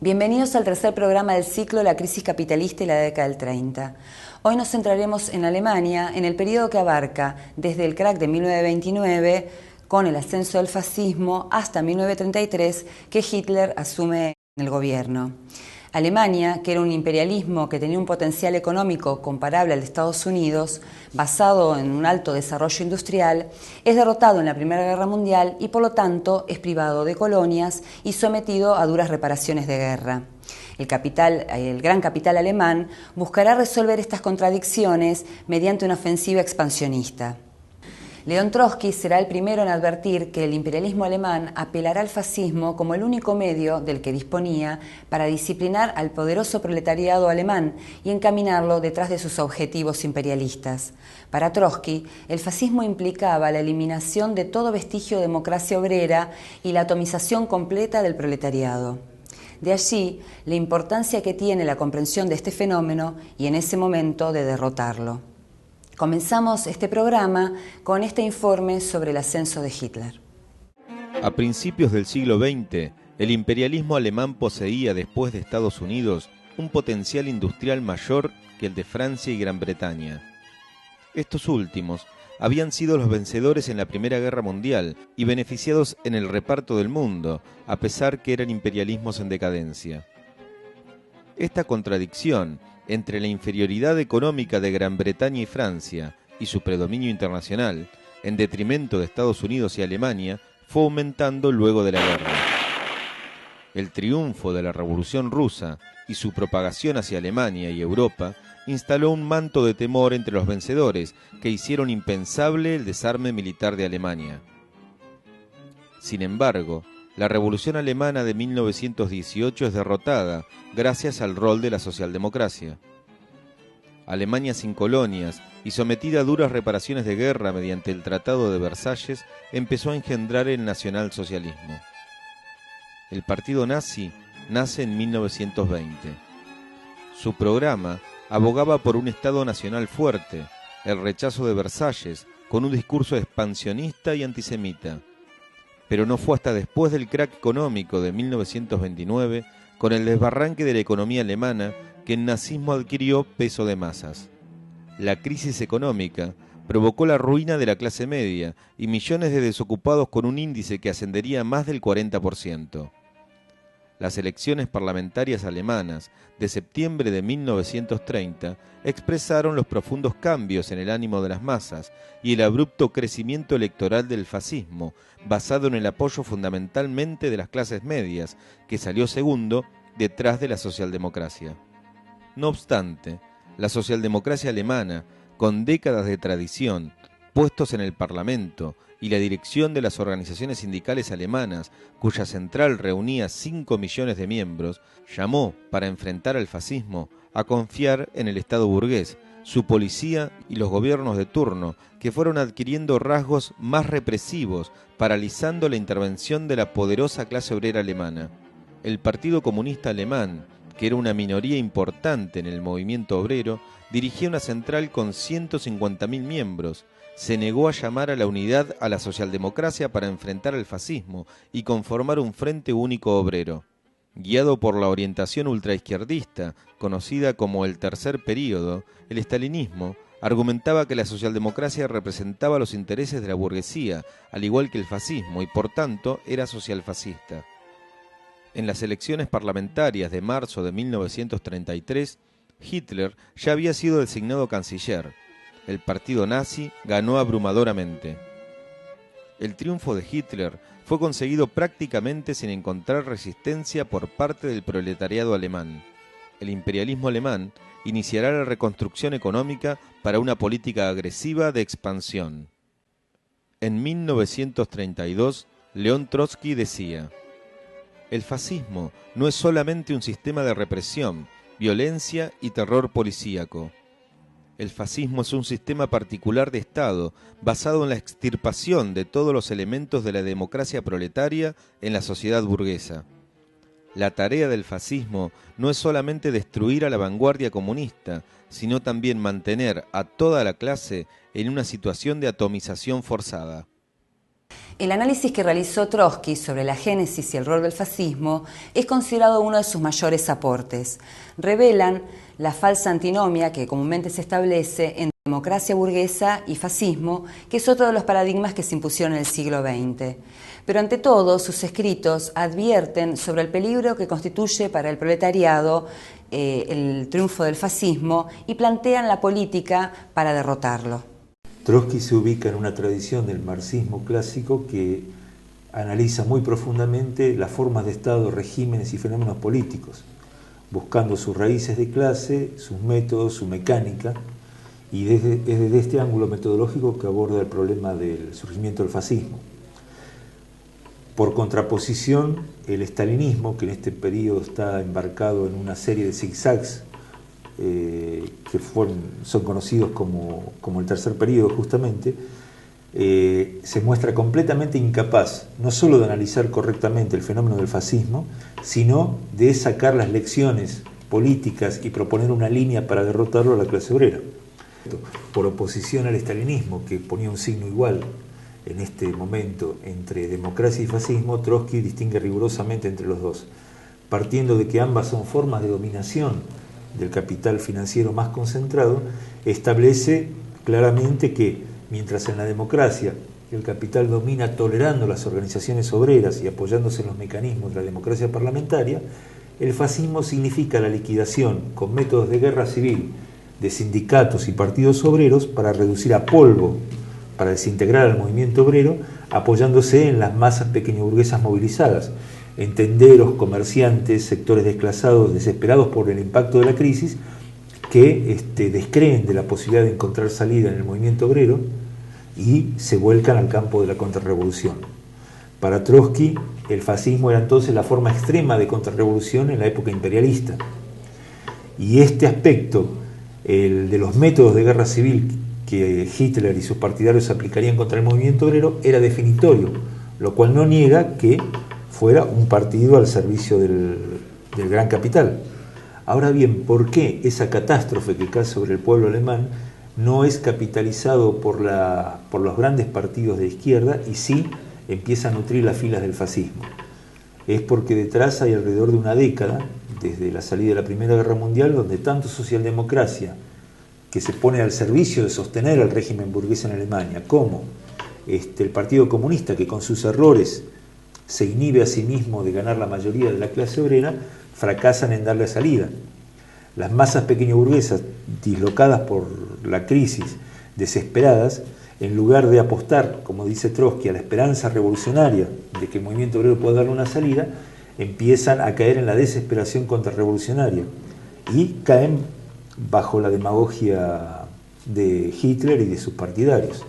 Bienvenidos al tercer programa del ciclo La crisis capitalista y la década del 30. Hoy nos centraremos en Alemania, en el periodo que abarca desde el crack de 1929, con el ascenso del fascismo, hasta 1933, que Hitler asume el gobierno. Alemania, que era un imperialismo que tenía un potencial económico comparable al de Estados Unidos, basado en un alto desarrollo industrial, es derrotado en la Primera Guerra Mundial y por lo tanto es privado de colonias y sometido a duras reparaciones de guerra. El gran capital alemán buscará resolver estas contradicciones mediante una ofensiva expansionista. León Trotsky será el primero en advertir que el imperialismo alemán apelará al fascismo como el único medio del que disponía para disciplinar al poderoso proletariado alemán y encaminarlo detrás de sus objetivos imperialistas. Para Trotsky, el fascismo implicaba la eliminación de todo vestigio de democracia obrera y la atomización completa del proletariado. De allí la importancia que tiene la comprensión de este fenómeno y en ese momento de derrotarlo. Comenzamos este programa con este informe sobre el ascenso de Hitler. A principios del siglo XX, el imperialismo alemán poseía, después de Estados Unidos, un potencial industrial mayor que el de Francia y Gran Bretaña. Estos últimos habían sido los vencedores en la Primera Guerra Mundial y beneficiados en el reparto del mundo, a pesar que eran imperialismos en decadencia. Esta contradicción entre la inferioridad económica de Gran Bretaña y Francia y su predominio internacional, en detrimento de Estados Unidos y Alemania, fue aumentando luego de la guerra. El triunfo de la Revolución Rusa y su propagación hacia Alemania y Europa instaló un manto de temor entre los vencedores que hicieron impensable el desarme militar de Alemania. Sin embargo, la Revolución Alemana de 1918 es derrotada gracias al rol de la socialdemocracia. Alemania sin colonias y sometida a duras reparaciones de guerra mediante el Tratado de Versalles empezó a engendrar el nacionalsocialismo. El partido nazi nace en 1920. Su programa abogaba por un Estado nacional fuerte, el rechazo de Versalles, con un discurso expansionista y antisemita. Pero no fue hasta después del crack económico de 1929, con el desbarranque de la economía alemana, que el nazismo adquirió peso de masas. La crisis económica provocó la ruina de la clase media y millones de desocupados con un índice que ascendería a más del 40%. Las elecciones parlamentarias alemanas de septiembre de 1930 expresaron los profundos cambios en el ánimo de las masas y el abrupto crecimiento electoral del fascismo, basado en el apoyo fundamentalmente de las clases medias, que salió segundo detrás de la socialdemocracia. No obstante, la socialdemocracia alemana, con décadas de tradición, puestos en el Parlamento y la dirección de las organizaciones sindicales alemanas, cuya central reunía 5 millones de miembros, llamó, para enfrentar al fascismo, a confiar en el Estado burgués, su policía y los gobiernos de turno, que fueron adquiriendo rasgos más represivos, paralizando la intervención de la poderosa clase obrera alemana. El Partido Comunista Alemán, que era una minoría importante en el movimiento obrero, dirigía una central con 150.000 miembros, se negó a llamar a la unidad a la socialdemocracia para enfrentar al fascismo y conformar un frente único obrero. Guiado por la orientación ultraizquierdista, conocida como el Tercer Período, el estalinismo argumentaba que la socialdemocracia representaba los intereses de la burguesía, al igual que el fascismo, y por tanto era socialfascista. En las elecciones parlamentarias de marzo de 1933, Hitler ya había sido designado canciller. El partido nazi ganó abrumadoramente. El triunfo de Hitler fue conseguido prácticamente sin encontrar resistencia por parte del proletariado alemán. El imperialismo alemán iniciará la reconstrucción económica para una política agresiva de expansión. En 1932, León Trotsky decía: «El fascismo no es solamente un sistema de represión, violencia y terror policíaco. El fascismo es un sistema particular de Estado, basado en la extirpación de todos los elementos de la democracia proletaria en la sociedad burguesa. La tarea del fascismo no es solamente destruir a la vanguardia comunista, sino también mantener a toda la clase en una situación de atomización forzada». El análisis que realizó Trotsky sobre la génesis y el rol del fascismo es considerado uno de sus mayores aportes. Revelan la falsa antinomia que comúnmente se establece entre democracia burguesa y fascismo, que es otro de los paradigmas que se impusieron en el siglo XX. Pero ante todo, sus escritos advierten sobre el peligro que constituye para el proletariado el triunfo del fascismo y plantean la política para derrotarlo. Trotsky se ubica en una tradición del marxismo clásico que analiza muy profundamente las formas de Estado, regímenes y fenómenos políticos, buscando sus raíces de clase, sus métodos, su mecánica, y es desde este ángulo metodológico que aborda el problema del surgimiento del fascismo. Por contraposición, el estalinismo, que en este periodo está embarcado en una serie de zigzags, que son conocidos como el tercer periodo justamente, se muestra completamente incapaz no solo de analizar correctamente el fenómeno del fascismo, sino de sacar las lecciones políticas y proponer una línea para derrotarlo a la clase obrera. Por oposición al estalinismo, que ponía un signo igual en este momento entre democracia y fascismo, Trotsky distingue rigurosamente entre los dos, partiendo de que ambas son formas de dominación del capital financiero más concentrado. Establece claramente que mientras en la democracia el capital domina tolerando las organizaciones obreras y apoyándose en los mecanismos de la democracia parlamentaria, el fascismo significa la liquidación con métodos de guerra civil de sindicatos y partidos obreros para reducir a polvo, para desintegrar al movimiento obrero, apoyándose en las masas pequeñoburguesas movilizadas, en tenderos, comerciantes, sectores desclasados, desesperados por el impacto de la crisis, que descreen de la posibilidad de encontrar salida en el movimiento obrero y se vuelcan al campo de la contrarrevolución. Para Trotsky, el fascismo era entonces la forma extrema de contrarrevolución en la época imperialista. Y este aspecto, el de los métodos de guerra civil que Hitler y sus partidarios aplicarían contra el movimiento obrero, era definitorio, lo cual no niega que fuera un partido al servicio del gran capital. Ahora bien, ¿por qué esa catástrofe que cae sobre el pueblo alemán no es capitalizado por los grandes partidos de izquierda y sí empieza a nutrir las filas del fascismo? Es porque detrás hay alrededor de una década, desde la salida de la Primera Guerra Mundial, donde tanto socialdemocracia, que se pone al servicio de sostener al régimen burgués en Alemania, como el Partido Comunista, que con sus errores se inhibe a sí mismo de ganar la mayoría de la clase obrera, fracasan en darle salida. Las masas pequeñoburguesas, dislocadas por la crisis, desesperadas, en lugar de apostar, como dice Trotsky, a la esperanza revolucionaria de que el movimiento obrero pueda darle una salida, empiezan a caer en la desesperación contrarrevolucionaria y caen bajo la demagogia de Hitler y de sus partidarios.